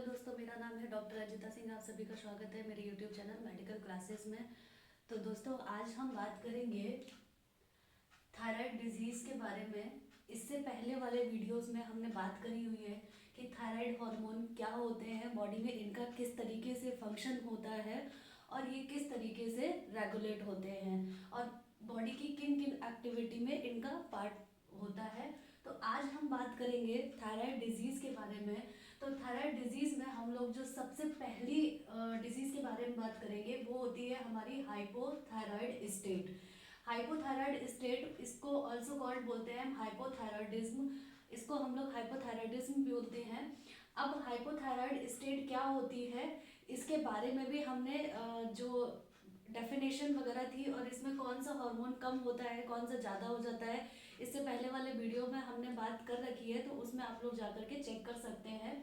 दोस्तों, मेरा नाम है डॉक्टर अजिता सिंह। आप सभी का स्वागत है मेरे यूट्यूब चैनल मेडिकल क्लासेस में। तो दोस्तों, आज हम बात करेंगे थायराइड डिजीज़ के बारे में। इससे पहले वाले वीडियोस में हमने बात करी हुई है कि थायराइड हार्मोन क्या होते हैं, बॉडी में इनका किस तरीके से फंक्शन होता है और ये किस तरीके से रेगुलेट होते हैं और बॉडी की किन किन एक्टिविटी में इनका पार्ट होता है। तो आज हम बात करेंगे थायराइड डिजीज़ के बारे में। तो थायराइड डिजीज़ में हम लोग जो सबसे पहली डिजीज़ के बारे में बात करेंगे वो होती है हमारी हाइपोथायराइड स्टेट। हाइपोथायराइड स्टेट, इसको ऑल्सो कॉल्ड बोलते हैं हाइपोथायराइडिज्म। इसको हम लोग हाइपोथायराइडिज्म भी बोलते हैं। अब हाइपोथायराइड स्टेट क्या होती है, इसके बारे में भी हमने जो डेफिनेशन वगैरह थी और इसमें कौन सा हार्मोन कम होता है, कौन सा ज़्यादा हो जाता है, इससे पहले वाले वीडियो में हमने बात कर रखी है, तो उसमें आप लोग जाकर के चेक कर सकते हैं।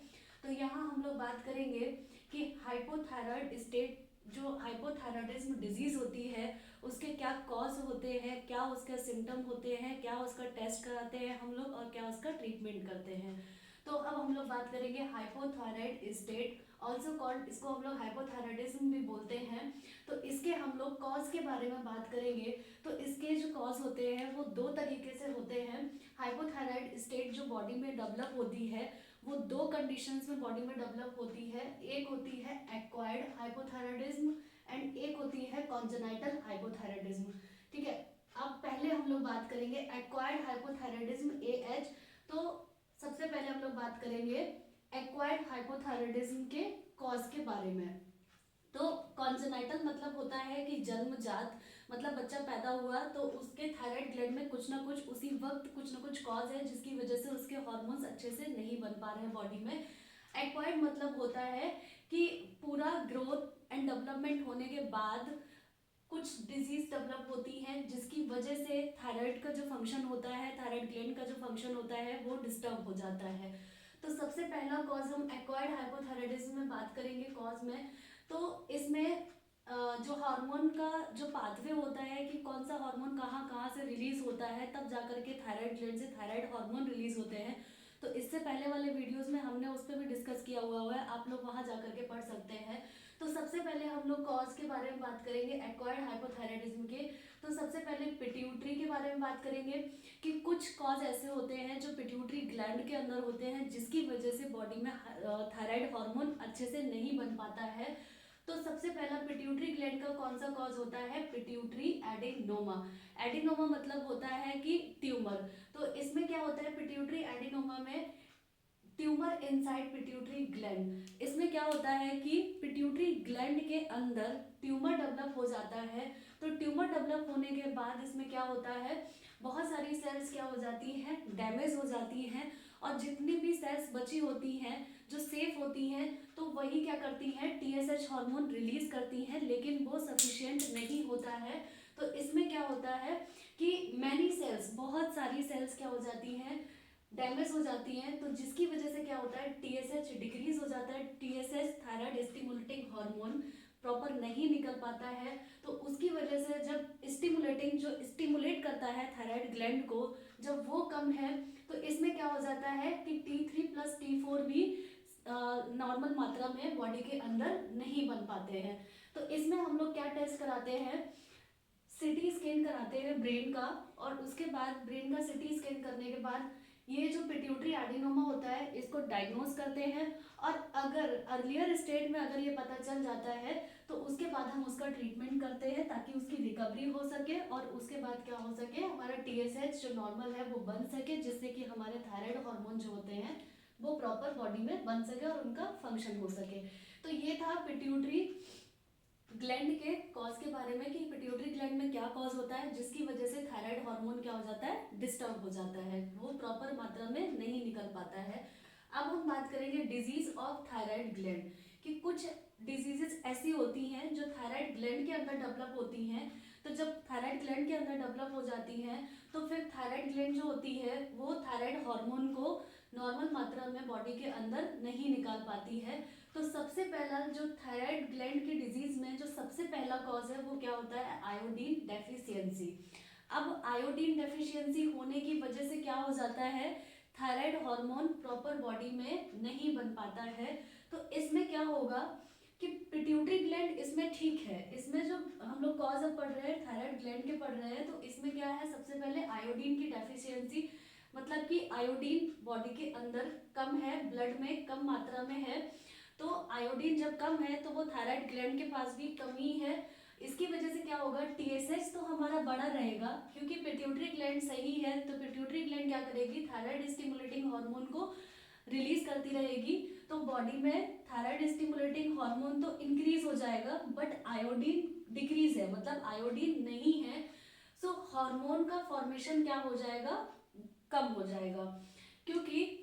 तो यहाँ हम लोग बात करेंगे कि हाइपोथायराइड स्टेट, जो हाइपोथायराइडिज्म डिजीज़ होती है, उसके क्या कॉज होते हैं, क्या उसके सिम्टम होते हैं, क्या उसका टेस्ट कराते हैं हम लोग और क्या उसका ट्रीटमेंट करते हैं। तो अब हम लोग बात करेंगे हाइपोथायराइड स्टेट, ऑल्सो कॉल्ड, इसको हम लोग हाइपोथायराइडिज्म भी बोलते हैं। तो इसके हम लोग कॉज के बारे में बात करेंगे। तो इसके जो कॉज होते हैं वो दो तरीके से होते हैं। हाइपोथायराइड स्टेट जो बॉडी में डेवलप होती है वो दो कंडीशंस में बॉडी में डेवलप होती है। एक होती है एक्वायर्ड हाइपोथायराइडिज्म एंड एक होती है कॉन्जेनाइटल हाइपोथायराइडिज्म। ठीक है, अब पहले हम लोग बात करेंगे एक्वायर्ड हाइपोथायराइडिज्म AH। तो सबसे पहले हम लोग बात करेंगे एक्वायर्ड हाइपोथायराइडिज्म के कॉज के बारे में। तो कॉन्जेनाइटल मतलब होता है कि जन्मजात, मतलब बच्चा पैदा हुआ तो उसके थायराइड ग्लैंड में कुछ ना कुछ उसी वक्त कुछ ना कुछ कॉज है जिसकी वजह से उसके हार्मोन्स अच्छे से नहीं बन पा रहे हैं बॉडी में। एक्वायर्ड मतलब होता है कि पूरा ग्रोथ एंड डेवलपमेंट होने के बाद कुछ डिजीज डेवलप होती हैं जिसकी वजह से थायराइड का जो फंक्शन होता है, थायराइड ग्लैंड का जो फंक्शन होता है वो डिस्टर्ब हो जाता है। तो सबसे पहला कॉज हम एक्वायर्ड हाइपोथायराइडिज्म में बात करेंगे कॉज में। तो इसमें जो हार्मोन का जो पाथवे होता है कि कौन सा हार्मोन कहाँ कहाँ से रिलीज होता है, तब जाकर के थायराइड ग्लैंड से थायराइड हार्मोन रिलीज होते हैं। तो इससे पहले वाले वीडियोस में हमने उस पर भी डिस्कस किया हुआ है, आप लोग वहाँ जाकर के पढ़ सकते हैं। तो सबसे पहले हम लोग कॉज के बारे में बात करेंगे एक्वायर्ड हाइपोथायराइडिज्म के। तो सबसे पहले पिट्यूटरी के बारे में बात करेंगे कि कुछ कॉज ऐसे होते हैं जो पिट्यूटरी ग्लैंड के अंदर होते हैं जिसकी वजह से बॉडी में थायराइड हार्मोन अच्छे से नहीं बन पाता है। तो सबसे पहला पिट्यूटरी ग्लैंड का कौन सा कॉज होता है, पिट्यूटरी एडिनोमा। एडिनोमा मतलब होता है कि ट्यूमर। तो इसमें क्या होता है, पिट्यूटरी एडिनोमा में ट्यूमर इनसाइड पिट्यूटरी ग्लैंड। इसमें क्या होता है कि पिट्यूटरी ग्लैंड के अंदर ट्यूमर डेवलप हो जाता है। तो ट्यूमर डेवलप होने के बाद इसमें क्या होता है, बहुत सारी सेल्स क्या हो जाती हैं, डैमेज हो जाती हैं और जितनी भी सेल्स बची होती हैं जो सेफ होती हैं तो वही क्या करती हैं, TSH हार्मोन रिलीज करती हैं, लेकिन वो सफिशिएंट नहीं होता है। तो इसमें क्या होता है कि मैनी सेल्स, बहुत सारी सेल्स क्या हो जाती हैं, डैमेज हो जाती हैं। तो जिसकी वजह से क्या होता है, TSH डिक्रीज हो जाता है। TSH thyroid stimulating hormone proper नहीं निकल पाता है। तो उसकी वजह से जब स्टिमुलेटिंग, जो स्टिमुलेट करता है थायराइड ग्लैंड को, जब वो कम है तो इसमें क्या हो जाता है कि T3 प्लस T4 भी नॉर्मल मात्रा में बॉडी के अंदर नहीं बन पाते हैं। तो इसमें हम लोग क्या टेस्ट कराते हैं, सिटी स्कैन कराते हैं ब्रेन का, और उसके बाद ब्रेन का सिटी स्कैन करने के बाद ये जो पिट्यूटरी एडिनोमा होता है इसको डायग्नोज करते हैं। और अगर अर्लियर स्टेज में अगर ये पता चल जाता है तो उसके बाद हम उसका ट्रीटमेंट करते हैं ताकि उसकी रिकवरी हो सके और उसके बाद क्या हो सके, हमारा TSH जो नॉर्मल है वो बन सके, जिससे कि हमारे थायराइड हार्मोन जो होते हैं वो प्रॉपर बॉडी में बन सके और उनका फंक्शन हो सके। तो ये था पिट्यूटरी ग्लैंड के कॉज के बारे में कि पिट्यूटरी ग्लैंड में क्या कॉज होता है जिसकी वजह से थायराइड हार्मोन क्या हो जाता है, डिस्टर्ब हो जाता है, वो प्रॉपर मात्रा में नहीं निकल पाता है। अब हम बात करेंगे डिजीज ऑफ थायराइड ग्लैंड कि कुछ डिजीजेस ऐसी होती हैं जो थायराइड ग्लैंड के अंदर डेवलप होती हैं। तो जब थायराइड ग्लैंड के अंदर डेवलप हो जाती हैं तो फिर थायराइड ग्लैंड जो होती है वो थायराइड हार्मोन को नॉर्मल मात्रा में बॉडी के अंदर नहीं निकाल पाती है। तो सबसे पहला जो थायराइड ग्लैंड की डिजीज में जो सबसे पहला कॉज है वो क्या होता है, आयोडीन डेफिशिएंसी। अब आयोडीन डेफिशिएंसी होने की वजह से क्या हो जाता है, थायराइड हार्मोन प्रॉपर बॉडी में नहीं बन पाता है। तो इसमें क्या होगा कि पिट्यूटरी ग्लैंड इसमें ठीक है, इसमें जो हम लोग कॉज अब पढ़ रहे हैं थायराइड ग्लैंड के पढ़ रहे हैं, तो इसमें क्या है, सबसे पहले आयोडीन की डेफिशिएंसी, मतलब कि आयोडीन बॉडी के अंदर कम है, ब्लड में कम मात्रा में है। तो आयोडीन जब कम है तो वो थायराइड ग्लैंड के पास भी कमी है। इसकी वजह से क्या होगा, टीएसएच तो हमारा बड़ा रहेगा क्योंकि पिट्यूटरी ग्लैंड सही है, तो पिट्यूटरी ग्लैंड क्या करेगी, थायराइड स्टिमुलेटिंग हार्मोन को रिलीज करती रहेगी। तो बॉडी में थायराइड स्टिमुलेटिंग हार्मोन तो इंक्रीज हो जाएगा, बट आयोडीन डिक्रीज है, मतलब आयोडीन नहीं है। सो हार्मोन का फॉर्मेशन क्या हो जाएगा, कम हो जाएगा, क्योंकि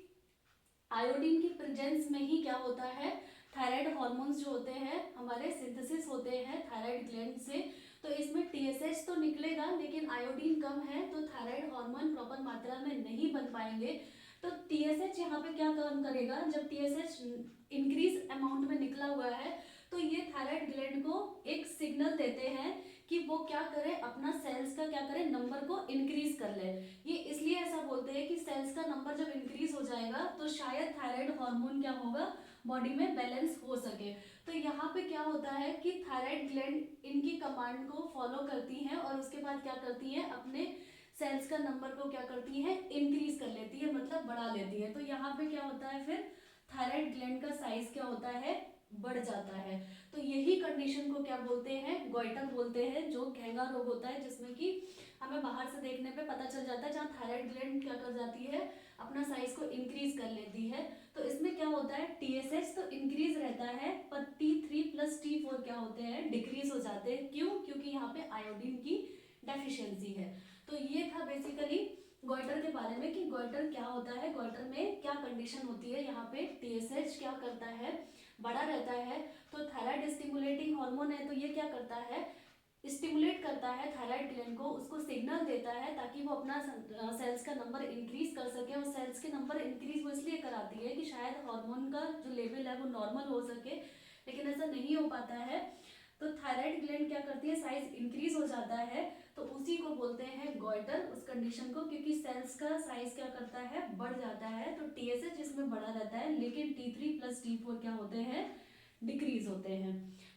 आयोडीन की प्रेजेंस में ही क्या होता है, थायराइड हार्मोन्स जो होते हैं हमारे सिंथेसिस होते हैं थायराइड ग्लैंड से। तो इसमें टीएसएच तो निकलेगा लेकिन आयोडीन कम है, तो थायराइड हार्मोन प्रॉपर मात्रा में नहीं बन पाएंगे। तो टीएसएच यहाँ पे क्या काम करेगा, जब टीएसएच इंक्रीज अमाउंट में निकला हुआ है तो ये थायराइड ग्लैंड को एक सिग्नल देते हैं कि वो क्या करे, अपना सेल्स का क्या करे, नंबर को इंक्रीज कर ले। ये इसलिए ऐसा बोलते हैं कि सेल्स का नंबर जब इंक्रीज हो जाएगा तो शायद थायराइड हार्मोन क्या होगा, बॉडी में बैलेंस हो सके। तो यहाँ पे क्या होता है कि थायराइड ग्लैंड इनकी कमांड को फॉलो करती हैं और उसके बाद क्या करती हैं, अपने सेल्स का नंबर को क्या करती है, इंक्रीज कर लेती है, मतलब बढ़ा लेती है। तो यहाँ पे क्या होता है, फिर थायराइड ग्लैंड का साइज क्या होता है, बढ़ जाता है। तो यही कंडीशन को क्या बोलते हैं, गोइटर बोलते हैं, जो घेंगा रोग होता है, जिसमें कि हमें बाहर से देखने पे पता चल जाता है, जहाँ थायराइड ग्लैंड क्या कर जाती है, अपना साइज को इंक्रीज कर लेती है। तो इसमें क्या होता है, टीएसएच तो इंक्रीज रहता है पर T3 प्लस T4 क्या होते हैं, डिक्रीज हो जाते हैं। क्यों, क्योंकि यहाँ पे आयोडीन की डेफिशिएंसी है। तो ये था बेसिकली गोइटर के बारे में कि गोइटर क्या होता है, गोइटर में क्या कंडीशन होती है। यहाँ पे टीएसएच क्या करता है, बड़ा रहता है। तो थायराइड स्टिमुलेटिंग हार्मोन है, तो ये क्या करता है, स्टिमुलेट करता है थायराइड ग्लैंड को, उसको सिग्नल देता है ताकि वो अपना सेल्स का नंबर इंक्रीज कर सके। और सेल्स के नंबर इंक्रीज वो इसलिए कराती है कि शायद हार्मोन का जो लेवल है वो नॉर्मल हो सके, लेकिन ऐसा नहीं हो पाता है। तो थायराइड ग्लैंड क्या करती है, साइज इंक्रीज हो जाता है, तो उसी को बोलते हैं गोइटर, उस कंडीशन को, क्योंकि सेल्स का साइज क्या करता है, बढ़ जाता है। तो टीएसएच इसमें बढ़ा रहता है लेकिन T3 प्लस T4 क्या होते हैं, डिक्रीज होते हैं।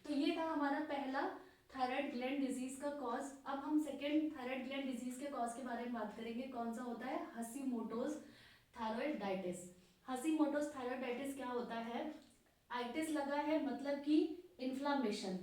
तो ये था हमारा पहला थायराइड ग्लैंड डिजीज का कॉज। अब हम सेकेंड थायराइड ग्लैंड डिजीज के कॉज के बारे में बात करेंगे। कौन सा होता है, हशीमोटोज थायराइडाइटिस। हशीमोटोज थायराइडाइटिस क्या होता है, आइटिस लगा है मतलब कि इन्फ्लामेशन।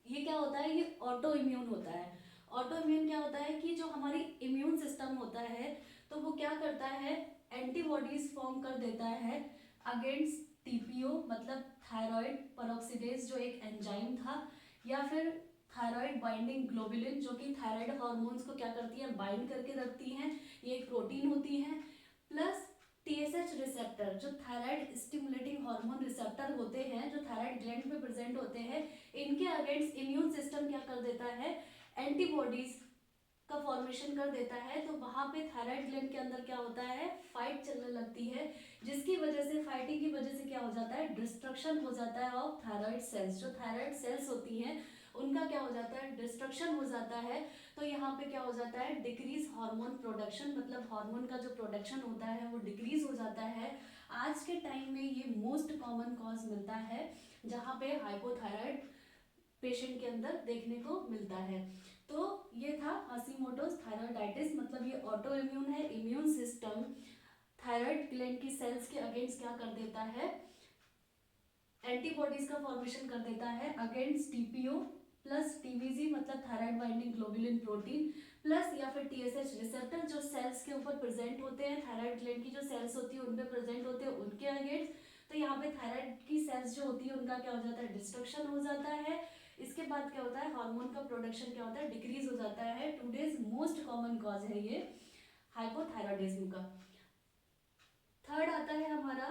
ये क्या होता है, ये ऑटो इम्यून होता है। ऑटो इम्यून क्या होता है कि जो हमारी इम्यून सिस्टम होता है तो वो क्या करता है, एंटीबॉडीज फॉर्म कर देता है अगेंस्ट टीपीओ, मतलब थायराइड पेरोक्सीडेज जो एक एंजाइम था, या फिर थायराइड बाइंडिंग ग्लोबुलिन जो कि थायराइड हार्मोन्स को क्या करती है, बाइंड करके रखती हैं, ये एक प्रोटीन होती है। प्लस टीएसएच रिसेप्टर जो थायराइड स्टिमुलेटिंग हार्मोन रिसेप्टर होते हैं, जो थायराइड ग्लैंड पे प्रेजेंट होते हैं, इनके अगेंस्ट इम्यून सिस्टम क्या कर देता है, एंटीबॉडीज का फॉर्मेशन कर देता है। तो वहां पे थायराइड ग्लैंड के अंदर क्या होता है, फाइट चलने लगती है, जिसकी वजह से, फाइटिंग की वजह से क्या हो जाता है, डिस्ट्रक्शन हो जाता है ऑफ थायराइड सेल्स। जो थायराइड सेल्स होती हैं उनका क्या हो जाता है, डिस्ट्रक्शन हो जाता है। तो यहाँ पे क्या हो जाता है, डिक्रीज हार्मोन प्रोडक्शन, मतलब हार्मोन का जो प्रोडक्शन होता है वो डिक्रीज हो जाता है। आज के टाइम में ये मोस्ट कॉमन कॉज मिलता है जहाँ पे हाइपोथायराइड पेशेंट के अंदर देखने को मिलता है। तो ये था हशीमोटोज थायराइडाइटिस, मतलब ये ऑटो इम्यून है, इम्यून सिस्टम थायराइड ग्लैंड की सेल्स के अगेंस्ट क्या कर देता है, एंटीबॉडीज का फॉर्मेशन कर देता है अगेंस्ट टीपीओ प्लस टीवीजी, मतलब thyroid binding globulin protein, plus या फिर टीएसएच रिसेप्टर जो सेल्स के ऊपर प्रेजेंट होते हैं, थायराइड ग्लैंड की जो सेल्स होती है उन पे प्रेजेंट होते हैं, उनके अगेंस्ट। तो यहाँ पे थायराइड की सेल्स जो होती है उनका क्या हो जाता है, डिस्ट्रक्शन हो जाता है। इसके बाद क्या होता है, हार्मोन का प्रोडक्शन क्या होता है, डिक्रीज हो जाता है। टुडेज मोस्ट कॉमन कॉज है ये हाइपोथायराइडिज्म का। थर्ड आता है हमारा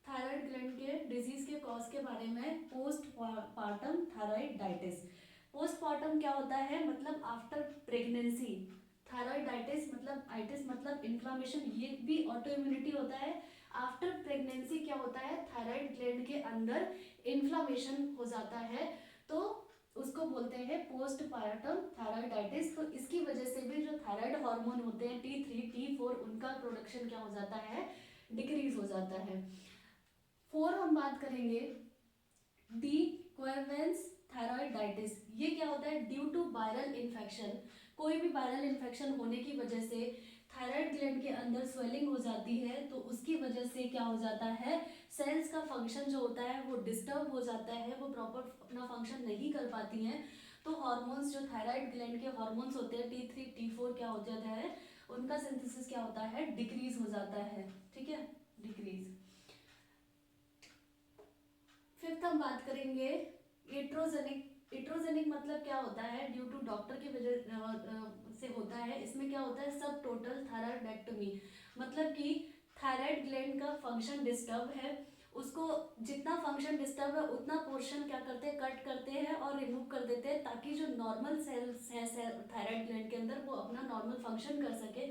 थायराइड ग्लैंड के डिजीज के कॉज के बारे में, पोस्टपार्टम थायराइडाइटिस। पोस्टपार्टम क्या होता है, मतलब आफ्टर प्रेगनेंसी। थायराइडाइटिस मतलब आइटिस मतलब इन्फ्लामेशन, ये भी ऑटो इम्यूनिटी होता है। आफ्टर प्रेगनेंसी क्या होता है, थायराइड ग्लैंड के अंदर इन्फ्लामेशन हो जाता है। तो उसको बोलते हैं पोस्टपार्टम थायराइडाइटिस। तो इसकी वजह से भी जो थायराइड हार्मोन होते हैं T3 T4 उनका प्रोडक्शन क्या हो जाता है, डिक्रीज हो जाता है। 4 हम बात करेंगे डी क्वेवेंस थायराइडाइटिस। ये क्या होता है, ड्यू टू वायरल इन्फेक्शन, कोई भी वायरल इन्फेक्शन होने की वजह से थायराइड ग्लैंड के अंदर स्वेलिंग हो जाती है, तो उसकी वजह से क्या हो जाता है, सेल्स का फंक्शन जो होता है वो डिस्टर्ब हो जाता है, वो प्रॉपर अपना फंक्शन नहीं कर पाती हैं। तो हार्मोन्स जो थायराइड ग्लैंड के हार्मोन्स होते हैं T3 T4 क्या हो जाता है, उनका सिंथेसिस क्या होता है, डिक्रीज हो जाता है। ठीक है, डिक्रीज। फिफ्थ हम बात करेंगे एट्रोजेनिक। एट्रोजेनिक मतलब क्या होता है, ड्यू टू डॉक्टर की वजह से होता है। इसमें क्या होता है, सब टोटल थायराइडेक्टमी, मतलब कि थायराइड ग्लैंड का फंक्शन डिस्टर्ब है, उसको जितना फंक्शन डिस्टर्ब है उतना पोर्शन क्या करते हैं, कट करते हैं और रिमूव कर देते हैं, ताकि जो नॉर्मल सेल्स है थायराइड ग्लैंड के अंदर वो अपना नॉर्मल फंक्शन कर सके।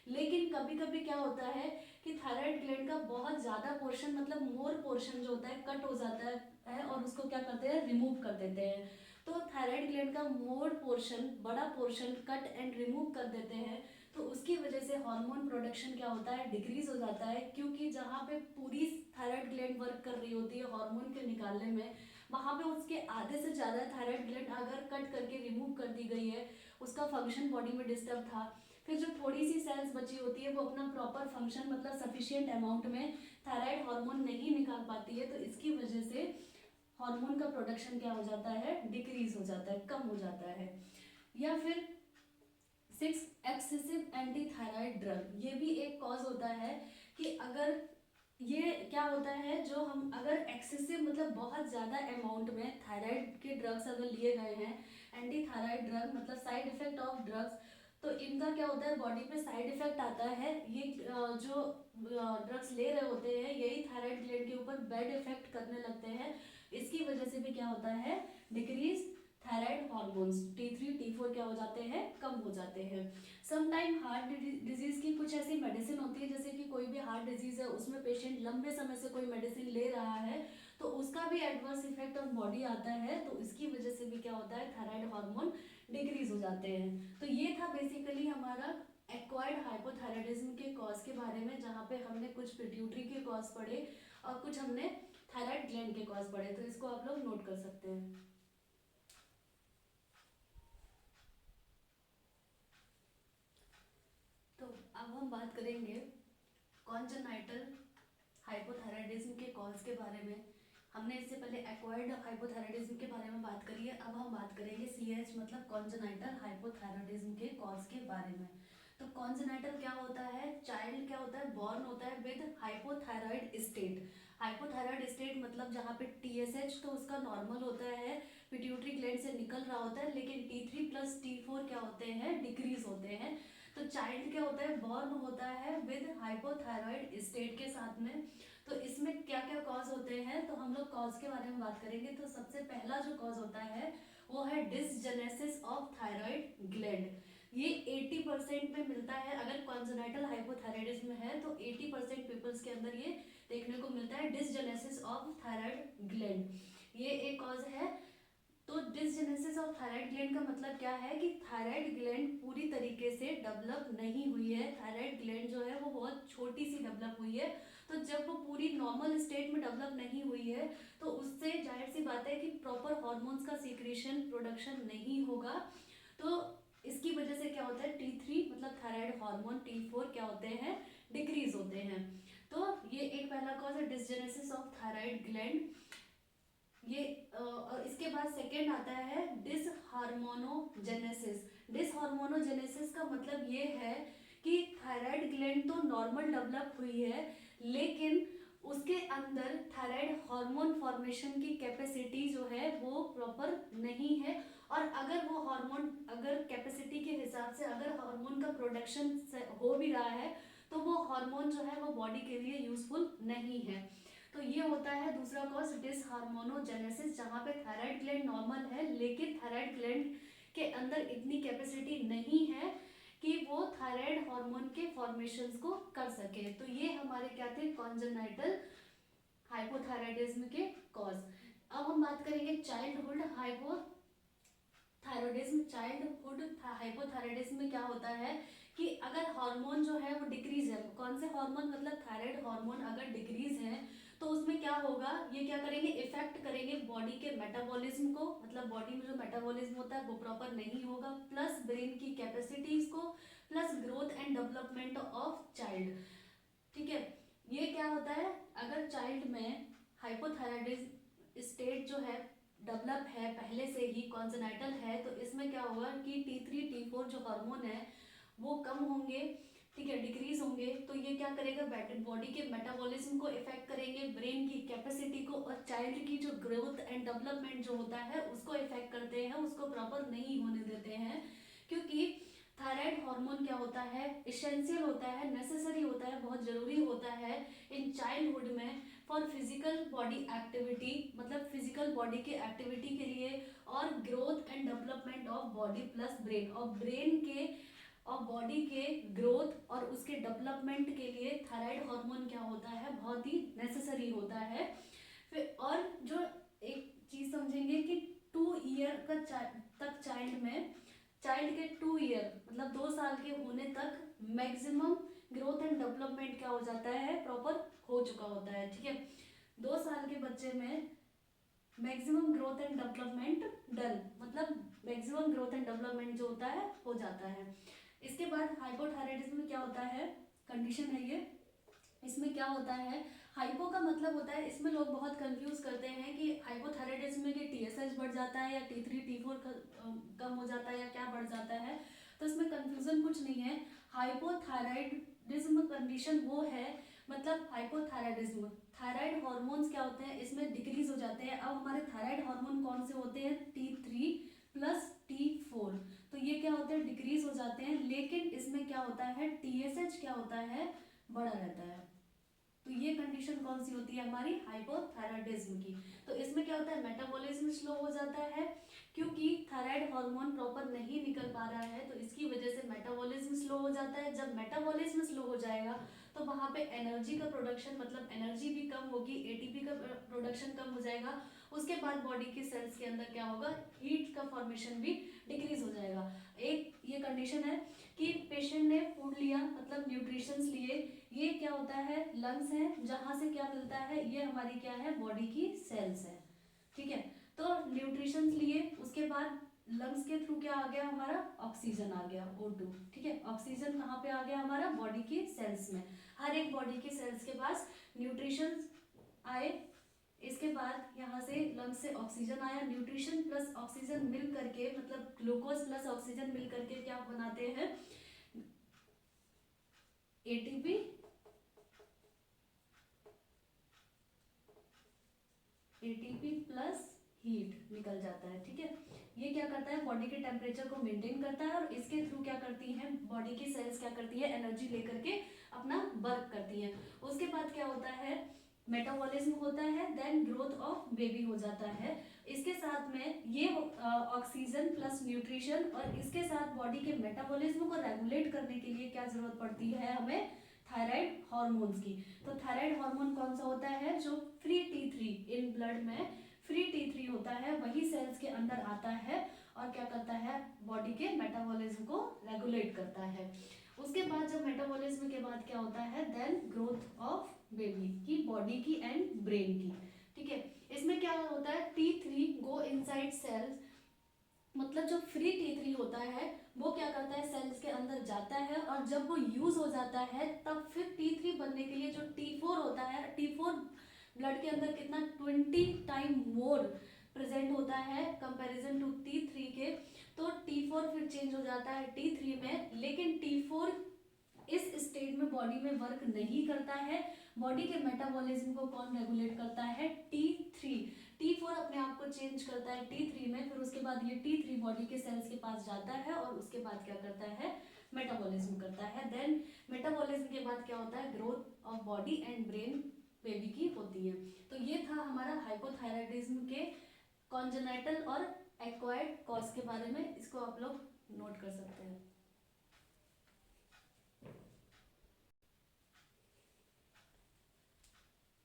लेकिन कभी कभी क्या होता है कि थायराइड ग्लैंड का बहुत ज़्यादा पोर्शन, मतलब मोर पोर्शन जो होता है कट हो जाता है और उसको क्या करते हैं, रिमूव कर देते हैं। तो थायराइड ग्लैंड का मोर पोर्शन, बड़ा पोर्शन कट एंड रिमूव कर देते हैं, तो उसकी वजह से हार्मोन प्रोडक्शन क्या होता है, डिक्रीज हो जाता है। क्योंकि जहाँ पे पूरी थायराइड ग्लैंड वर्क कर रही होती है हार्मोन के निकालने में, वहाँ पे उसके आधे से ज़्यादा थायराइड ग्लैंड अगर कट करके रिमूव कर दी गई है, उसका फंक्शन बॉडी में डिस्टर्ब था, फिर जो थोड़ी सी सेल्स बची होती है वो अपना प्रॉपर फंक्शन, मतलब सफिशिएंट अमाउंट में थायराइड हार्मोन नहीं निकाल पाती है, तो इसकी वजह से हार्मोन का प्रोडक्शन क्या हो जाता है, डिक्रीज हो जाता है, कम हो जाता है। या फिर 6 एक्सेसिव एंटी थायराइड ड्रग, ये भी एक कॉज होता है कि अगर ये क्या होता है, जो हम अगर एक्सेसिव मतलब बहुत ज़्यादा अमाउंट में थायराइड के ड्रग्स अगर लिए गए हैं, एंटी थायराइड ड्रग मतलब साइड इफेक्ट ऑफ ड्रग्स, तो इनका क्या होता है, बॉडी पे साइड इफेक्ट आता है। ये जो ड्रग्स ले रहे होते हैं यही थायराइड ग्लैंड के ऊपर बैड इफेक्ट करने लगते हैं। इसकी वजह से भी क्या होता है, decrease thyroid hormones T3 T4 क्या हो जाते हैं, कम हो जाते हैं। समटाइम हार्ट डिजीज की कुछ ऐसी मेडिसिन होती है, जैसे कि कोई भी हार्ट डिजीज है उसमें पेशेंट लंबे समय से कोई मेडिसिन ले रहा है, तो उसका भी एडवर्स इफेक्ट ऑन बॉडी आता है, तो इसकी वजह से भी क्या होता है, थायराइड हार्मोन डिक्रीज हो जाते हैं। तो ये था बेसिकली हमारा एक्वायर्ड हाइपोथायराइडिज्म के कॉज के बारे में, जहाँ पे हमने कुछ पिट्यूटरी के कॉज पढ़े और कुछ हमने थायराइड ग्लैंड के कॉज पढ़े, तो इसको आप लोग नोट कर सकते हैं। तो अब हम बात करेंगे कॉन्जेनाइटल हाइपोथायराइडिज्म के कॉज के बारे में। हमने इससे पहले एक्वायर्ड हाइपोथायराइडिज्म के बारे में बात करी है, अब हम बात करेंगे CH मतलब कॉन्जेनाइटल हाइपोथायराइडिज्म के कॉज के बारे में। तो कॉन्जेनाइटल क्या होता है, चाइल्ड क्या होता है, बॉर्न होता है with hypothyroid state. Hypothyroid state मतलब जहाँ पे TSH तो उसका नॉर्मल होता है, पिट्यूटरी ग्लैंड से निकल रहा होता है, लेकिन T3 प्लस T4 क्या होते हैं, डिक्रीज होते हैं। तो चाइल्ड क्या होता है, बॉर्न होता है विद हाइपोथायराइड स्टेट के साथ में। तो इसमें क्या क्या कॉज होते हैं, तो हम लोग कॉज के बारे में बात करेंगे। तो सबसे पहला जो कॉज होता है वो है डिसजेनेसिस ऑफ थायराइड ग्लैंड। ये 80% में मिलता है, अगर कॉन्जेनाइटल हाइपोथायराइडिज्म है तो 80% पीपल्स के अंदर ये देखने को मिलता है, डिसजेनेसिस ऑफ थायराइड ग्लैंड, ये एक कॉज है। तो डिसजेनेसिस ऑफ थायराइड ग्लैंड का मतलब क्या है कि थायराइड ग्लैंड पूरी तरीके से डेवलप नहीं हुई है, थायराइड ग्लैंड जो है वो बहुत छोटी सी डेवलप हुई है। तो जब वो पूरी नॉर्मल स्टेट में डेवलप नहीं हुई है, तो उससे जाहिर सी बात है कि प्रॉपर हार्मोन्स का सीक्रेशन प्रोडक्शन नहीं होगा। तो इसकी वजह से क्या होता है, T3 मतलब थायराइड हार्मोन, T4 क्या होते हैं, डिक्रीज होते हैं। तो ये एक पहला कॉज है डिसजेनेसिस ऑफ थायराइड ग्लैंड। ये और इसके बाद सेकेंड आता है डिसहार्मोनोजेनेसिस। डिसहार्मोनोजेनेसिस का मतलब ये है कि थायराइड ग्लैंड तो नॉर्मल डेवलप हुई है, लेकिन उसके अंदर थायराइड हार्मोन फॉर्मेशन की कैपेसिटी जो है वो प्रॉपर नहीं है। और अगर वो हार्मोन, अगर कैपेसिटी के हिसाब से अगर हार्मोन का प्रोडक्शन हो भी रहा है, तो वो हार्मोन जो है वो बॉडी के लिए यूजफुल नहीं है। तो ये होता है दूसरा कॉज डिसहार्मोनोजेनेसिस, जहाँ पे थायराइड ग्लैंड नॉर्मल है लेकिन थायराइड ग्लैंड के अंदर इतनी कैपेसिटी नहीं है कि वो थायराइड हार्मोन के फॉर्मेशंस को कर सके। तो ये हमारे क्या थे, कॉन्जेनाइटल हाइपोथायराइडिज्म के कॉज। अब हम बात करेंगे childhood hypo thyroidism, childhood hypothyroidism में क्या होता है कि अगर हार्मोन जो है वो डिक्रीज है, कौन से हार्मोन मतलब थायराइड हार्मोन अगर डिक्रीज है तो उसमें क्या होगा, ये क्या करेंगे, इफेक्ट करेंगे बॉडी के मेटाबॉलिज्म को, मतलब बॉडी में जो मेटाबॉलिज्म होता है वो प्रॉपर नहीं होगा, प्लस ब्रेन की कैपेसिटीज को, plus growth and development of child. ठीक है, ये क्या होता है अगर चाइल्ड में हाइपोथायराइडिज्म स्टेट जो है डेवलप है पहले से ही, कॉन्जेनाइटल है, तो इसमें क्या होगा कि T3 T4 जो हार्मोन है वो कम होंगे, ठीक है, डिक्रीज होंगे। तो ये क्या करेगा, बॉडी के मेटाबॉलिज्म को इफेक्ट करेंगे, ब्रेन की कैपेसिटी को, और चाइल्ड की जो ग्रोथ एंड डेवलपमेंट जो होता है उसको इफेक्ट करते हैं, उसको प्रॉपर नहीं होने देते हैं। क्योंकि थायराइड हार्मोन क्या होता है, इसेंशियल होता है, नेसेसरी होता है, बहुत जरूरी होता है इन चाइल्डहुड में फॉर फिजिकल बॉडी एक्टिविटी, मतलब फिजिकल बॉडी के एक्टिविटी के लिए, और growth and development of body plus brain, और ब्रेन के और बॉडी के ग्रोथ और उसके डेवलपमेंट के लिए थायराइड हार्मोन क्या होता है, बहुत ही नेसेसरी होता है। फिर और जो एक चीज समझेंगे कि 2 ईयर का तक चाइल्ड के 2 ईयर मतलब 2 साल के होने तक मैक्सिमम ग्रोथ एंड डेवलपमेंट क्या हो जाता है, प्रॉपर हो चुका होता है। ठीक है, 2 साल के बच्चे में maximum growth and development done, मतलब मैक्सिमम ग्रोथ एंड डेवलपमेंट जो होता है हो जाता है। इसके बाद हाइपोथायराइडिज्म में क्या होता है, कंडीशन है ये, इसमें क्या होता है, हाइपो का मतलब होता है, इसमें लोग बहुत कंफ्यूज करते हैं कि हाइपोथायराइडिज्म में कि TSH बढ़ जाता है या T3 T4 कम हो जाता है या क्या बढ़ जाता है, तो इसमें कंफ्यूजन कुछ नहीं है। हाइपोथायराइडिज्म कंडीशन वो है, मतलब हाइपोथायराइडिज्म, थायराइड हार्मोन्स क्या होते हैं इसमें डिक्रीज हो जाते हैं। अब हमारे थायराइड हार्मोन कौन से होते हैं, T3 प्लस T4, तो ये क्या होते हैं, डिक्रीज हो जाते हैं, लेकिन इसमें क्या होता है, TSH क्या होता है, बढ़ा रहता है। तो ये कंडीशन कौन सी होती है हमारी, हाइपोथायराइडिज्म की। तो इसमें क्या होता है, मेटाबॉलिज्म स्लो हो जाता है, क्योंकि थायराइड हार्मोन प्रॉपर नहीं निकल पा रहा है, तो इसकी वजह से मेटाबॉलिज्म स्लो हो जाता है। जब मेटाबॉलिज्म स्लो हो जाएगा तो वहाँ पे एनर्जी का प्रोडक्शन, मतलब एनर्जी भी कम होगी, ATP का प्रोडक्शन कम हो जाएगा। उसके बाद बॉडी के सेल्स के अंदर क्या होगा, हीट का फॉर्मेशन भी डिक्रीज हो जाएगा। एक ये कंडीशन है कि पेशेंट ने फूड लिया, मतलब न्यूट्रिशंस लिए, ये क्या होता है, लंग्स है, जहां से क्या मिलता है, ये हमारी क्या है, बॉडी की सेल्स है। ठीक है, तो न्यूट्रिशंस लिए, उसके बाद लंग्स के थ्रू क्या आ गया हमारा, ऑक्सीजन आ गया, O2। ठीक है, ऑक्सीजन कहाँ पे आ गया हमारा, बॉडी की सेल्स में। हर एक बॉडी की सेल्स के पास न्यूट्रिशंस आए, इसके बाद यहाँ से लंग्स से ऑक्सीजन आया, न्यूट्रिशन प्लस ऑक्सीजन मिल करके, मतलब ग्लूकोज प्लस ऑक्सीजन मिल करके क्या बनाते हैं, ATP प्लस हीट निकल जाता है। ठीक है, ये क्या करता है, बॉडी के टेम्परेचर को मेंटेन करता है, और इसके थ्रू क्या करती हैं बॉडी की सेल्स, क्या करती है, एनर्जी लेकर के अपना वर्क करती हैं। उसके बाद क्या होता है, मेटाबॉलिज्म होता है, देन ग्रोथ ऑफ बेबी हो जाता है। इसके साथ में ये ऑक्सीजन प्लस न्यूट्रिशन, और इसके साथ बॉडी के मेटाबॉलिज्म को रेगुलेट करने के लिए क्या जरूरत पड़ती है हमें, थायराइड हार्मोन्स की। तो थायराइड हार्मोन कौन सा होता है, जो फ्री T3 इन ब्लड में फ्री T3 होता है, वही सेल्स के अंदर आता है और क्या करता है, बॉडी के मेटाबॉलिज्म को रेगुलेट करता है। उसके बाद जब मेटाबॉलिज्म के बाद क्या होता है, देन ग्रोथ ऑफ बेबी की, बॉडी की एंड ब्रेन की। ठीक है, इसमें क्या होता है, T3 गो इनसाइड सेल्स, मतलब जो फ्री T3 होता है वो क्या करता है, सेल्स के अंदर जाता है, और जब वो यूज हो जाता है तब फिर T3 बनने के लिए जो T4 होता है, T4 ब्लड के अंदर कितना 20 टाइम मोर प्रेजेंट होता है कंपैरिजन टू T3 के, तो T4 फिर चेंज हो जाता है T3 में, लेकिन T4 इस स्टेट में बॉडी में वर्क नहीं करता है। बॉडी के मेटाबॉलिज्म को कौन रेगुलेट करता है, T3। T4 अपने आप को चेंज करता है T3 में, फिर उसके बाद ये T3 बॉडी के सेल्स के पास जाता है और उसके बाद क्या करता है, मेटाबॉलिज्म करता है। देन मेटाबॉलिज्म के बाद क्या होता है, growth of body and brain baby की होती है। तो ये था हमारा हाइपोथायराइडिज्म के कॉन्जेनाइटल और एक्वायर्ड कॉज के बारे में, इसको आप लोग नोट कर सकते हैं।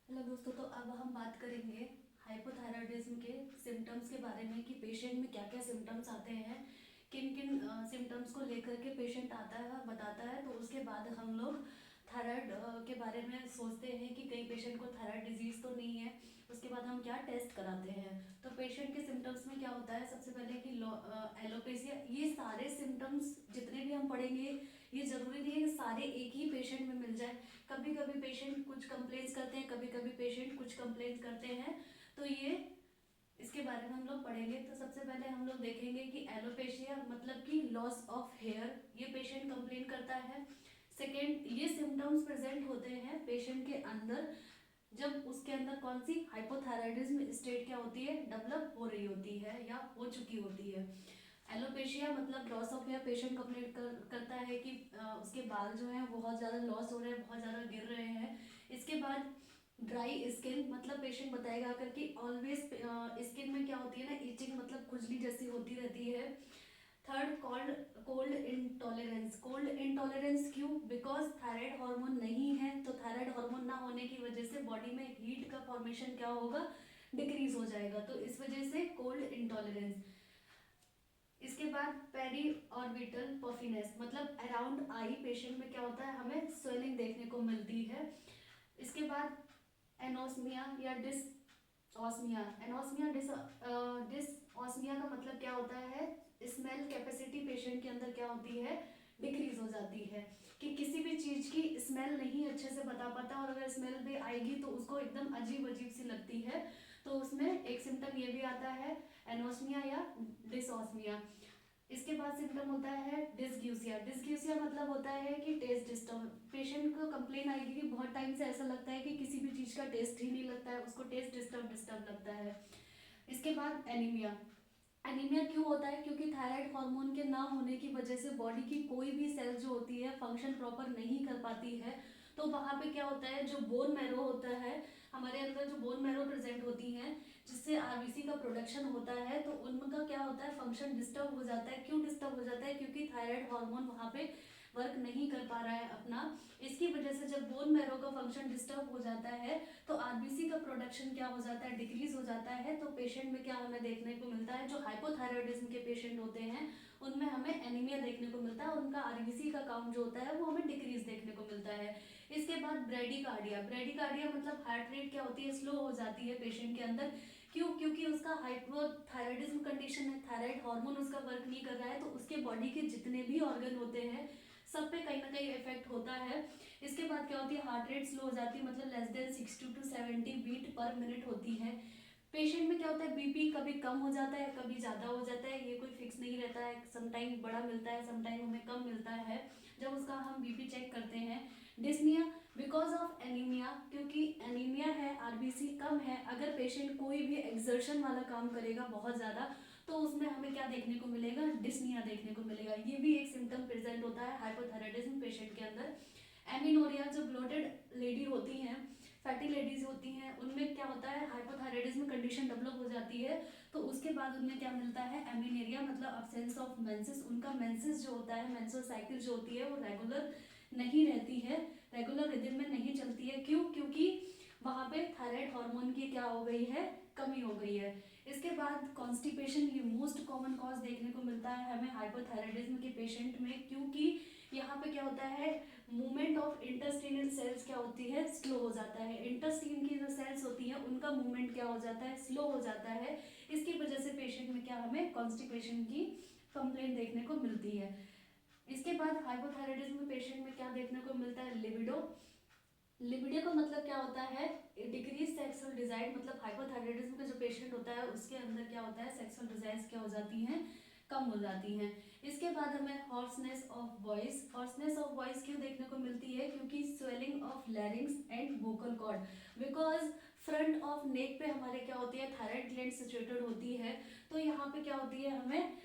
हेलो दोस्तों, तो अब हम बात करेंगे हाइपोथायराइडिज्म के सिम्टम्स के बारे में कि पेशेंट में क्या क्या सिम्टम्स आते हैं, किन किन सिम्टम्स को लेकर के पेशेंट आता है बताता है। तो उसके बाद हम लोग थायराइड के बारे में सोचते हैं कि कहीं पेशेंट को थायराइड डिजीज़ तो नहीं है। उसके बाद हम क्या टेस्ट कराते हैं। तो पेशेंट के सिम्टम्स में क्या होता है, सबसे पहले कि एलोपेशिया। ये सारे सिम्टम्स जितने भी हम पढ़ेंगे, ये ज़रूरी नहीं है कि सारे एक ही पेशेंट में मिल जाए। कभी कभी पेशेंट कुछ कंप्लेंट्स करते हैं, कभी कभी पेशेंट कुछ कंप्लेंट्स करते हैं। तो ये इसके बारे में हम लोग पढ़ेंगे। तो सबसे पहले हम लोग देखेंगे कि एलोपेशिया मतलब कि लॉस ऑफ हेयर, ये पेशेंट कंप्लेन करता है। सेकेंड, ये सिम्टम्स प्रेजेंट होते हैं पेशेंट के अंदर जब उसके अंदर कौन सी हाइपोथायराइडिज्म स्टेट क्या होती है, डेवलप हो रही होती है या हो चुकी होती है। एलोपेशिया मतलब loss of hair, patient complaint करता है कि उसके बाल जो हैं बहुत ज़्यादा लॉस हो रहे हैं, बहुत ज़्यादा गिर रहे हैं। इसके बाद ड्राई स्किन मतलब पेशेंट बताएगा अगर कि ऑलवेज स्किन में क्या होती है ना, इचिंग मतलब खुजली जैसी होती रहती है। Third, cold intolerance. Cold intolerance क्यों? बिकॉज थायराइड हार्मोन नहीं है। तो थायराइड हार्मोन ना होने की वजह से बॉडी में हीट का फॉर्मेशन क्या होगा, डिक्रीज हो जाएगा। तो इस वजह से कोल्ड इंटॉलरेंस। इसके बाद पेरी ऑर्बिटल पफिनेस मतलब अराउंड आई, पेशेंट में क्या होता है, हमें स्वेलिंग देखने को मिलती है। इसके बाद एनोस्मिया या डिसऑस्मिया। एनोस्मिया डिसऑस्मिया का मतलब क्या होता है, स्मेल कैपेसिटी पेशेंट के अंदर क्या होती है, डिक्रीज हो जाती है। कि किसी भी चीज़ की स्मेल नहीं अच्छे से बता पाता, और अगर स्मेल भी आएगी तो उसको एकदम अजीब अजीब सी लगती है। तो उसमें एक सिम्टम ये भी आता है, एनोस्मिया या डिसऑस्मिया। इसके बाद सिम्टम होता है डिसग्यूसिया। डिसग्यूसिया मतलब होता है कि टेस्ट डिस्टर्ब। पेशेंट को कंप्लेन आएगी कि बहुत टाइम से ऐसा लगता है कि किसी भी चीज़ का टेस्ट ही नहीं लगता है, उसको टेस्ट डिस्टर्ब डिस्टर्ब लगता है। इसके बाद एनीमिया। एनीमिया क्यों होता है? क्योंकि थायराइड हार्मोन के ना होने की वजह से बॉडी की कोई भी सेल जो होती है फंक्शन प्रॉपर नहीं कर पाती है। तो वहाँ पे क्या होता है, जो बोन मैरो होता है हमारे अंदर, जो बोन मैरो प्रेजेंट होती हैं जिससे आरबीसी का प्रोडक्शन होता है, तो उनका क्या होता है, फंक्शन डिस्टर्ब हो जाता है। क्यों डिस्टर्ब हो जाता है? क्योंकि थायराइड हार्मोन वहाँ पे वर्क नहीं कर पा रहा है अपना। इसकी वजह से जब बोन मैरो का फंक्शन डिस्टर्ब हो जाता है तो आरबीसी का प्रोडक्शन क्या हो जाता है, डिक्रीज हो जाता है। तो पेशेंट में क्या हमें देखने को मिलता है, जो हाइपोथायराइडिज्म के पेशेंट होते हैं उनमें हमें एनीमिया देखने को मिलता है, उनका आरबीसी का काउंट जो होता है वो हमें डिक्रीज देखने को मिलता है। इसके बाद ब्रेडिकार्डिया। ब्रेडिकार्डिया मतलब हार्ट रेट क्या होती है, स्लो हो जाती है पेशेंट के अंदर। क्यों? क्योंकि उसका हाइपोथायराइडिज्म कंडीशन है, थायराइड हार्मोन उसका वर्क नहीं कर रहा है। तो उसके बॉडी के जितने भी ऑर्गन होते हैं सब पे कहीं ना कहीं इफेक्ट होता है। इसके बाद क्या होती है, हार्ट रेट स्लो हो जाती है, मतलब less than 60 to 70 beat per minute होती है। पेशेंट में क्या होता है, बीपी कभी कम हो जाता है, कभी ज़्यादा हो जाता है, ये कोई फिक्स नहीं रहता है। समटाइम बड़ा मिलता है, समटाइम हमें कम मिलता है जब उसका हम बीपी चेक करते हैं। डिस्निया बिकॉज ऑफ एनीमिया, क्योंकि एनीमिया है, आरबीसी कम है। अगर पेशेंट कोई भी एक्सर्शन वाला काम करेगा बहुत ज़्यादा तो उसमें हमें क्या देखने को मिलेगा, डिस्निया देखने को मिलेगा। ये भी एक सिम्टम प्रेजेंट होता है हाइपोथायराइडिज्म पेशेंट के अंदर। एमिनोरिया, जो ब्लोटेड लेडी होती हैं, फैटी लेडीज होती हैं, उनमें क्या होता है, हाइपोथायराइडिज्म कंडीशन डेवलप हो जाती है। तो उसके बाद उनमें क्या मिलता है, एमिनेरिया मतलब अब्सेंस ऑफ मेंसेस। उनका मेंसेस जो होता है, मेंस्ट्रुअल साइकिल जो होती है वो रेगुलर नहीं रहती है, रेगुलर रिदम में नहीं चलती है। क्यों? क्योंकि वहाँ पे थायराइड हार्मोन की क्या हो गई है, कमी हो गई है। इसके बाद कॉन्स्टिपेशन, ये मोस्ट कॉमन कॉज देखने को मिलता है हमें हाइपोथायराइडिज्म के पेशेंट में। क्योंकि यहाँ पे क्या होता है, मूवमेंट ऑफ इंटेस्टिनल सेल्स क्या होती है, स्लो हो जाता है। इंटेस्टाइन की जो सेल्स होती है उनका मूवमेंट क्या हो जाता है, स्लो हो जाता है। इसकी वजह से पेशेंट में क्या हमें कॉन्स्टिपेशन की कंप्लेंट देखने को मिलती है। इसके बाद हाइपोथायराइडिज्म पेशेंट में क्या देखने को मिलता है, लिबिडो। लिबिडो का मतलब क्या होता है, डिक्रीज सेक्सुअल डिजायर। मतलब हाइपोथायराइडिज्म का जो पेशेंट होता है उसके अंदर क्या होता है, सेक्सुअल डिजायर्स क्या हो जाती हैं, कम हो जाती हैं। इसके बाद हमें hoarseness of voice. Hoarseness of voice क्यों देखने को मिलती है, क्योंकि swelling of larynx and vocal cord. Because front of neck पे हमारे क्या होती है, थायराइड ग्लैंड सिचुएटेड होती है। तो यहाँ पे क्या होती है, हमें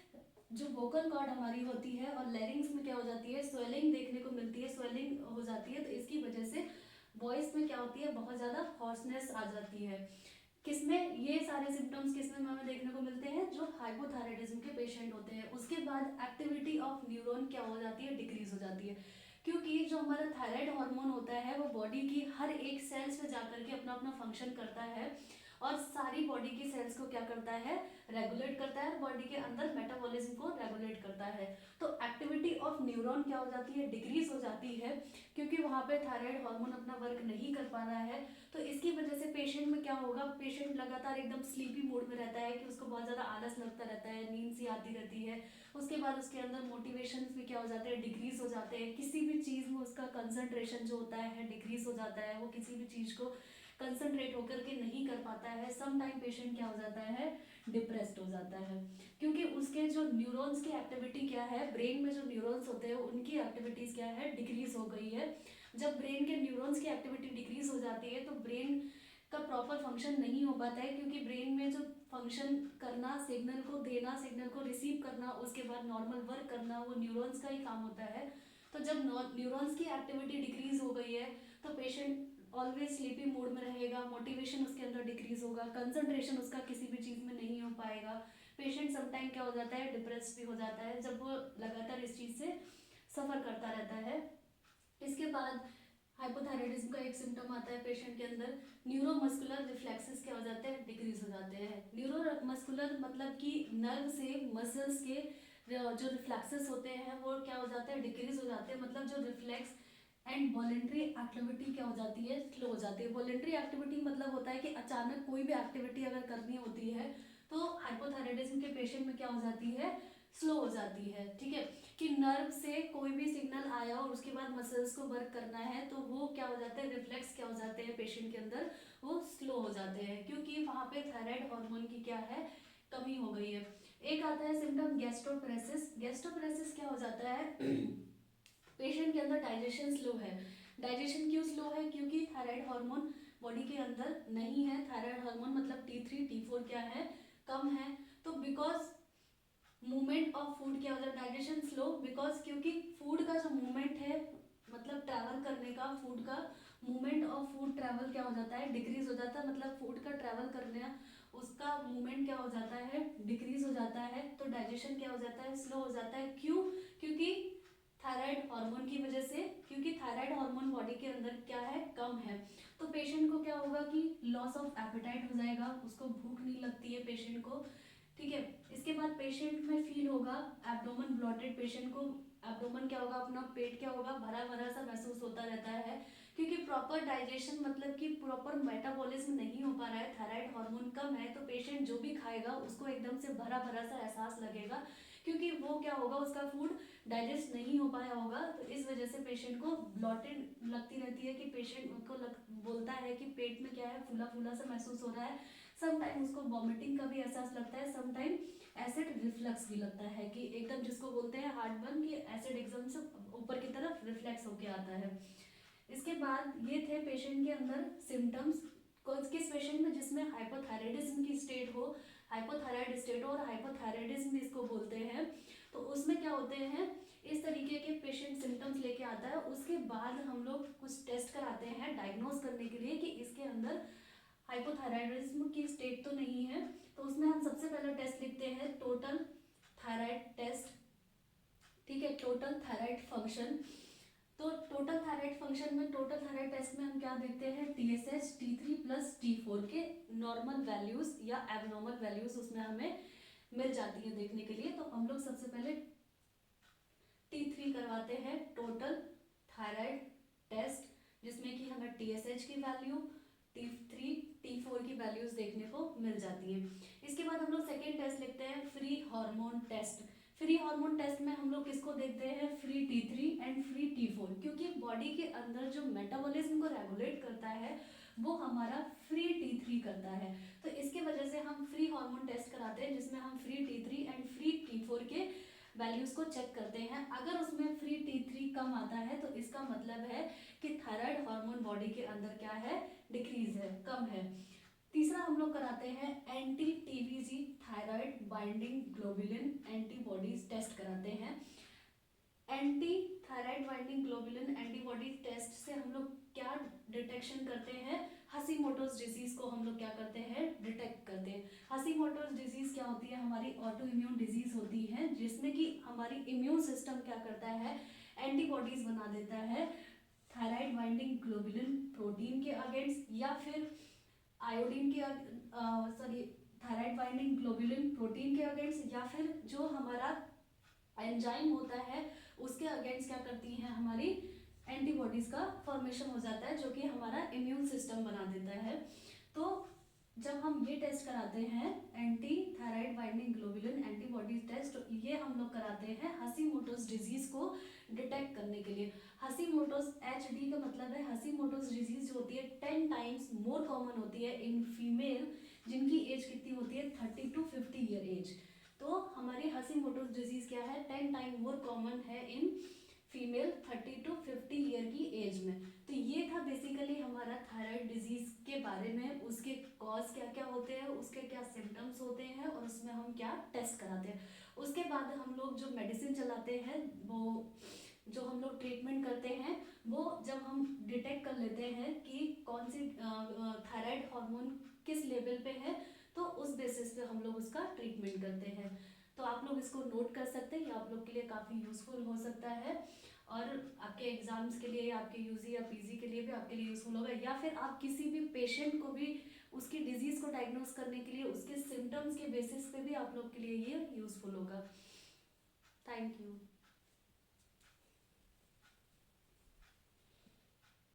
जो वोकल कॉर्ड हमारी होती है और लैरिंग्स में क्या हो जाती है, स्वेलिंग देखने को मिलती है, स्वेलिंग हो जाती है। तो इसकी वजह से वॉइस में क्या होती है, बहुत ज़्यादा हॉर्सनेस आ जाती है। किसमें ये सारे सिम्टम्स किसमें हमें देखने को मिलते हैं, जो हाइपोथायराइडिज्म के पेशेंट होते हैं। उसके बाद एक्टिविटी ऑफ न्यूरॉन क्या हो जाती है, डिक्रीज हो जाती है। क्योंकि जो हमारा थायराइड हार्मोन होता है वो बॉडी की हर एक सेल्स में जाकर के अपना अपना फंक्शन करता है। और सारी बॉडी की सेल्स को क्या करता है, रेगुलेट करता है, बॉडी के अंदर मेटाबॉलिज्म को रेगुलेट करता है। तो एक्टिविटी ऑफ न्यूरॉन क्या हो जाती है, डिक्रीज हो जाती है, क्योंकि वहाँ पे थायराइड हार्मोन अपना वर्क नहीं कर पा रहा है। तो इसकी वजह से पेशेंट में क्या होगा, पेशेंट लगातार एकदम स्लीपी मूड में रहता है कि उसको बहुत ज़्यादा आलस लगता रहता है, नींद सी आती रहती है। उसके बाद उसके अंदर मोटिवेशन भी क्या हो जाते हैं, डिक्रीज हो जाते हैं। किसी भी चीज़ में उसका कंसंट्रेशन जो होता है डिक्रीज हो जाता है, वो किसी भी चीज़ को कंसंट्रेट होकर के नहीं कर पाता है। सम टाइम पेशेंट क्या हो जाता है, डिप्रेस्ड हो जाता है, क्योंकि उसके जो न्यूरॉन्स की एक्टिविटी क्या है, ब्रेन में जो न्यूरॉन्स होते हैं उनकी एक्टिविटीज़ क्या है, डिक्रीज हो गई है। जब ब्रेन के न्यूरॉन्स की एक्टिविटी डिक्रीज हो जाती है तो ब्रेन का प्रॉपर फंक्शन नहीं हो पाता है, क्योंकि ब्रेन में जो फंक्शन करना, सिग्नल को देना, सिग्नल को रिसीव करना, उसके बाद नॉर्मल वर्क करना, वो न्यूरॉन्स का ही काम होता है। तो जब न्यूरॉन्स की एक्टिविटी डिक्रीज हो गई है तो पेशेंट ऑलवेज स्लीपी मूड में रहेगा, मोटिवेशन उसके अंदर डिक्रीज होगा, कंसंट्रेशन उसका किसी भी चीज़ में नहीं हो पाएगा। पेशेंट समटाइम क्या हो जाता है, डिप्रेस भी हो जाता है, जब वो लगातार इस चीज़ से सफ़र करता रहता है। इसके बाद हाइपोथायराइडिज्म का एक सिम्टम आता है पेशेंट के अंदर, न्यूरोमस्कुलर रिफ्लेक्सेस क्या हो जाते हैं, डिक्रीज हो जाते हैं। न्यूरोमस्कुलर मतलब कि नर्व से मसल्स के जो रिफ्लेक्सेस होते हैं वो क्या हो जाते हैं, डिक्रीज हो जाते हैं। मतलब जो रिफ्लेक्स एंड वॉलेंट्री एक्टिविटी क्या हो जाती है, स्लो हो जाती है। वॉलेंट्री एक्टिविटी मतलब होता है कि अचानक कोई भी एक्टिविटी अगर करनी होती है तो हाइपोथायराइडिज्म के पेशेंट में क्या हो जाती है, स्लो हो जाती है। ठीक है, कि नर्व से कोई भी सिग्नल आया और उसके बाद मसल्स को वर्क करना है तो वो क्या हो जाते हैं, रिफ्लेक्स क्या हो जाते हैं पेशेंट के अंदर, वो स्लो हो जाते हैं, क्योंकि वहाँ पे थायराइड हार्मोन की क्या है, कमी हो गई है। एक आता है सिम्टम गैस्ट्रोप्रेसिस। गैस्ट्रोप्रेसिस क्या हो जाता है, पेशेंट के अंदर डाइजेशन स्लो है। डाइजेशन क्यों स्लो है, क्योंकि थायराइड हार्मोन बॉडी के अंदर नहीं है। थायराइड हार्मोन मतलब T3 T4 क्या है, कम है। तो बिकॉज मूवमेंट ऑफ फूड क्या हो जाता है, डाइजेशन स्लो, बिकॉज क्योंकि फूड का जो मूवमेंट है, मतलब ट्रैवल करने का, फूड का मूवमेंट ऑफ फूड ट्रैवल क्या हो जाता है, डिक्रीज हो जाता है। मतलब फूड का ट्रैवल करने उसका मूवमेंट क्या हो जाता है, डिक्रीज हो जाता है। तो डाइजेशन क्या हो जाता है, स्लो हो जाता है। क्यों, क्योंकि थायराइड हार्मोन की वजह से, क्योंकि थायराइड हार्मोन बॉडी के अंदर क्या है, कम है। तो पेशेंट को क्या होगा कि लॉस ऑफ एपेटाइट हो जाएगा, उसको भूख नहीं लगती है पेशेंट को। ठीक है, इसके बाद पेशेंट में फील होगा एब्डोमेन ब्लॉटेड, पेशेंट को एब्डोमेन क्या होगा, अपना पेट क्या होगा, भरा भरा सा महसूस होता रहता है, क्योंकि प्रॉपर डाइजेशन मतलब कि प्रॉपर मेटाबॉलिज्म नहीं हो पा रहा है, थायराइड हार्मोन कम है। तो पेशेंट जो भी खाएगा उसको एकदम से भरा भरा सा एहसास लगेगा, क्योंकि वो क्या होगा, उसका फूड डाइजेस्ट नहीं हो पाया होगा। तो इस वजह से पेशेंट को ब्लॉटेड लगती रहती है, कि पेशेंट को बोलता है कि पेट में क्या है, फूला फूला सा महसूस हो रहा है। सम टाइम उसको वॉमिटिंग का भी एहसास लगता है, सम टाइम एसिड रिफ्लक्स भी लगता है, कि एकदम जिसको बोलते हैं हार्ट बर्न, कि एसिड एकदम से ऊपर की तरफ रिफ्लेक्स होके आता है। इसके बाद ये थे पेशेंट के अंदर सिम्टम्स, किस पेशेंट में, जिसमें हाइपोथायराइडिज्म की स्टेट हो, हाइपोथायराइड स्टेट हो, और हाइपोथायराइडिज्म इसको बोलते हैं। तो उसमें क्या होते हैं, इस तरीके के पेशेंट सिम्टम्स लेके आता है। उसके बाद हम लोग कुछ टेस्ट कराते हैं डायग्नोज करने के लिए कि इसके अंदर हाइपोथायराइडिज्म की स्टेट तो नहीं है। तो उसमें हम सबसे पहला टेस्ट लिखते हैं टोटल थायराइड टेस्ट। ठीक है, टोटल थायराइड फंक्शन। तो टोटल थायराइड फंक्शन में, टोटल थायराइड टेस्ट में हम क्या देखते हैं, TSH T3 प्लस T4 के नॉर्मल वैल्यूज या एबनॉर्मल वैल्यूज उसमें हमें मिल जाती है देखने के लिए। तो हम लोग सबसे पहले T3 करवाते हैं, टोटल थायराइड टेस्ट, जिसमें कि हमें TSH की वैल्यू, T3 T4 की वैल्यूज देखने को मिल जाती है। इसके बाद हम लोग सेकेंड टेस्ट लिखते हैं free hormone test. Free hormone test में हम लोग किसको देखते हैं, free T3 and free T4, क्योंकि बॉडी के अंदर जो मेटाबॉलिज्म को रेगुलेट करता है वो हमारा फ्री T3 करता है। तो इसके वजह से हम फ्री हार्मोन टेस्ट कराते हैं, जिसमें हम free T3 and free T4 के वैल्यूज को चेक करते हैं। अगर उसमें फ्री T3 कम आता है तो इसका मतलब है कि थायराइड हार्मोन बॉडी के अंदर क्या है, डिक्रीज है, कम है। तीसरा हम लोग कराते हैं anti TBG thyroid binding globulin antibodies test कराते हैं। Anti thyroid binding globulin antibody test से हम लोग क्या डिटेक्शन करते हैं, हशीमोटोस डिजीज को हम लोग क्या करते हैं, डिटेक्ट करते हैं। हशीमोटोस डिजीज क्या होती है, हमारी ऑटो इम्यून डिजीज होती है, जिसमें कि हमारी इम्यून सिस्टम क्या करता है, एंटीबॉडीज बना देता है थायराइड बाइंडिंग ग्लोबुलिन प्रोटीन के अगेंस्ट, या फिर आयोडीन के sorry thyroid binding globulin protein के अगेंस्ट, या फिर जो हमारा एंजाइम होता है उसके अगेंस्ट क्या करती हैं, हमारी एंटीबॉडीज का फॉर्मेशन हो जाता है, जो कि हमारा इम्यून सिस्टम बना देता है। तो जब हम ये टेस्ट कराते हैं anti thyroid binding globulin antibodies test, तो ये हम लोग कराते हैं हशीमोटोस डिजीज को डिटेक्ट करने के लिए। हशीमोटोस HD का मतलब है हशीमोटोस डिजीज जो होती है 10 टाइम्स मोर कॉमन होती है इन फीमेल जिनकी एज कितनी होती है 30 to 50 ईयर एज। तो हमारी हशीमोटोस डिजीज क्या है, 10 टाइम मोर कॉमन है इन फीमेल 30 to 50 ईयर की एज में। तो ये था बेसिकली हमारा थायराइड डिजीज के बारे में, उसके कॉज क्या क्या होते हैं, उसके क्या सिम्टम्स होते हैं और उसमें हम क्या टेस्ट कराते हैं। उसके बाद हम लोग जो मेडिसिन चलाते हैं, वो जो हम लोग ट्रीटमेंट करते हैं, वो जब हम डिटेक्ट कर लेते हैं कि कौन सी थायराइड हार्मोन किस लेवल पे है, तो उस बेसिस पे हम लोग उसका ट्रीटमेंट करते हैं। तो आप लोग इसको नोट कर सकते हैं, ये आप लोग के लिए काफ़ी यूज़फुल हो सकता है और आपके एग्जाम्स के लिए, आपके यूजी या पीजी के लिए भी आपके लिए यूज़फुल होगा, या फिर आप किसी भी पेशेंट को भी उसकी डिजीज़ को डायग्नोस करने के लिए उसके सिम्टम्स के बेसिस पे भी आप लोग के लिए ये यूज़फुल होगा। Thank you.